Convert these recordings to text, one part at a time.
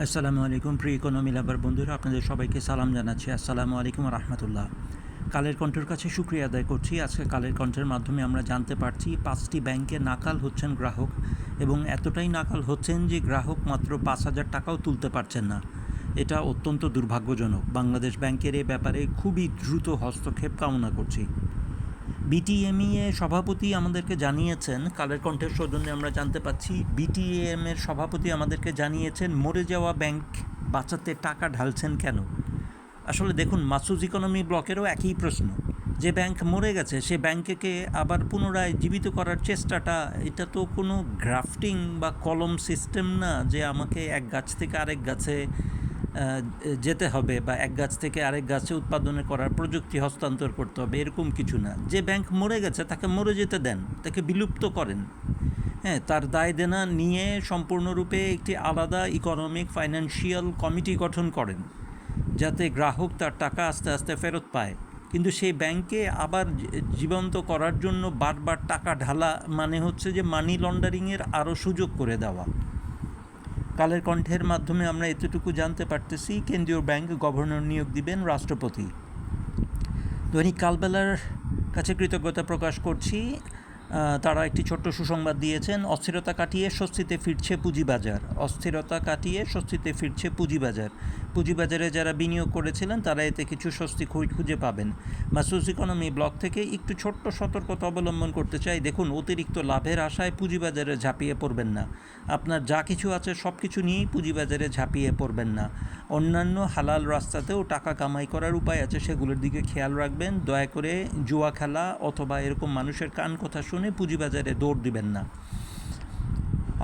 আসসালামু আলাইকুম প্রিয় ইকোনমি লাভার বন্ধুরা, আপনাদের সবাইকে সালাম জানাচ্ছি। আসসালামু আলাইকুম রহমতুল্লাহ। কালের কণ্ঠের কাছে শুক্রিয়া আদায় করছি। আজকে কালের কণ্ঠের মাধ্যমে আমরা জানতে পারছি 5টি ব্যাংকে নাকাল হচ্ছেন গ্রাহক, এবং এতটাই নাকাল হচ্ছেন যে গ্রাহক মাত্র 5,000 টাকাও তুলতে পারছেন না। এটা অত্যন্ত দুর্ভাগ্যজনক। বাংলাদেশ ব্যাংকের এ ব্যাপারে খুবই দ্রুত হস্তক্ষেপ কামনা করছি। বিটিএমইএ সভাপতি আমাদেরকে জানিয়েছেন, কালের কণ্ঠের সৌজন্যে আমরা জানতে পাচ্ছি, বিটিএম-এর সভাপতি আমাদেরকে জানিয়েছেন মরে যাওয়া ব্যাংক বাঁচাতে টাকা ঢালছেন কেন। আসলে দেখুন, মাসুজ ইকোনমি ব্লকেরও একই প্রশ্ন। যে ব্যাংক মরে গেছে সে ব্যাংককে আবার পুনরায় জীবিত করার চেষ্টাটা, এটা তো কোনো গ্রাফটিং বা কলম সিস্টেম না যে আমাকে এক গাছ থেকে আরেক গাছে যেতে হবে বা এক গাছ থেকে আরেক গাছে উৎপাদনে করার প্রযুক্তি হস্তান্তর করতে হবে, এরকম কিছু না। যে ব্যাংক মরে গেছে তাকে মরে যেতে দেন, তাকে বিলুপ্ত করেন। হ্যাঁ, তার দায় দেনা নিয়ে সম্পূর্ণরূপে একটি আলাদা ইকোনমিক ফাইন্যান্সিয়াল কমিটি গঠন করেন, যাতে গ্রাহক তার টাকা আস্তে আস্তে ফেরত পায়। কিন্তু সেই ব্যাংকে আবার জীবন্ত করার জন্য বারবার টাকা ঢালা মানে হচ্ছে যে মানি লন্ডারিংয়ের আরও সুযোগ করে দেওয়া। কালের কণ্ঠের মাধ্যমে আমরা এতটুকু জানতে পারতেছি, কেন্দ্রীয় ব্যাংক গভর্নর নিয়োগ দিবেন রাষ্ট্রপতি। দৈনিক কালবেলার কাছে কৃতজ্ঞতা প্রকাশ করছি, তারা একটি ছোট্ট সুসংবাদ দিয়েছেন। অস্থিরতা কাটিয়ে স্বস্তিতে ফিরছে পুঁজিবাজার। অস্থিরতা কাটিয়ে স্বস্তিতে ফিরছে পুঁজিবাজার। পুঁজিবাজারে যারা বিনিয়োগ করেছিলেন তারা এতে কিছু স্বস্তি খুঁজে পাবেন। মাসুজ ইকোনমি ব্লক থেকে একটু ছোট্ট সতর্কতা অবলম্বন করতে চাই। দেখুন, অতিরিক্ত লাভের আশায় পুঁজিবাজারে ঝাঁপিয়ে পড়বেন না। আপনার যা কিছু আছে সব কিছু নিয়েই পুঁজিবাজারে ঝাঁপিয়ে পড়বেন না। অন্যান্য হালাল রাস্তাতেও টাকা কামাই করার উপায় আছে, সেগুলোর দিকে খেয়াল রাখবেন। দয়া করে জুয়া খেলা অথবা এরকম মানুষের কান কথা শুনে পুঁজিবাজারে দৌড় দিবেন না।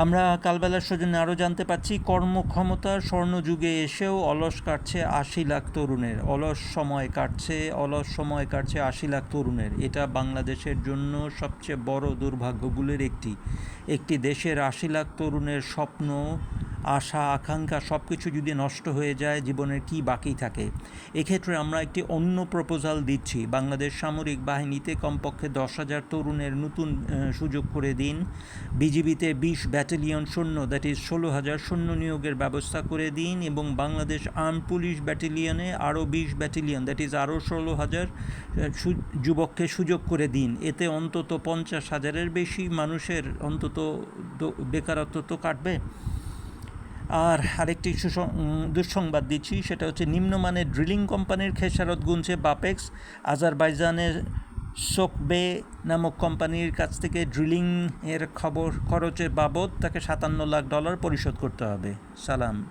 আমরা কালবেলার সৌজন্যে আরও জানতে পাচ্ছি, কর্মক্ষমতার স্বর্ণযুগে এসেও অলস কাটছে 80 লাখ তরুণের। অলস সময় কাটছে 80 লাখ তরুণের। এটা বাংলাদেশের জন্য সবচেয়ে বড় দুর্ভাগ্যগুলির একটি দেশের 80 লাখ তরুণের স্বপ্ন, আশা, আকাঙ্ক্ষা সব কিছু যদি নষ্ট হয়ে যায়, জীবনের কি বাকি থাকে? এক্ষেত্রে আমরা একটি অন্য প্রপোজাল দিচ্ছি। বাংলাদেশ সামরিক বাহিনীতে কমপক্ষে 10,000 তরুণের নতুন সুযোগ করে দিন। বিজিবিতে 20 ব্যাটালিয়ন সৈন্য, দ্যাট ইজ 16,000 সৈন্য নিয়োগের ব্যবস্থা করে দিন, এবং বাংলাদেশ আর্ম পুলিশ ব্যাটালিয়নে আরও 20 ব্যাটালিয়ন, দ্যাট ইজ আরও 16,000 যুবককে সুযোগ করে দিন। এতে অন্তত 50,000-এর বেশি মানুষের অন্তত বেকারত্ব তো কাটবে। আর আরেকটি দুঃসংবাদ দিচ্ছি, সেটা হচ্ছে নিম্নমানের ড্রিলিং কোম্পানির খেসারত গুনছে বাপেক্স। আজারবাইজানের সোকবে নামক কোম্পানির কাছ থেকে ড্রিলিংয়ের খরচের বাবদ তাকে $57 লাখ পরিশোধ করতে হবে। সালাম।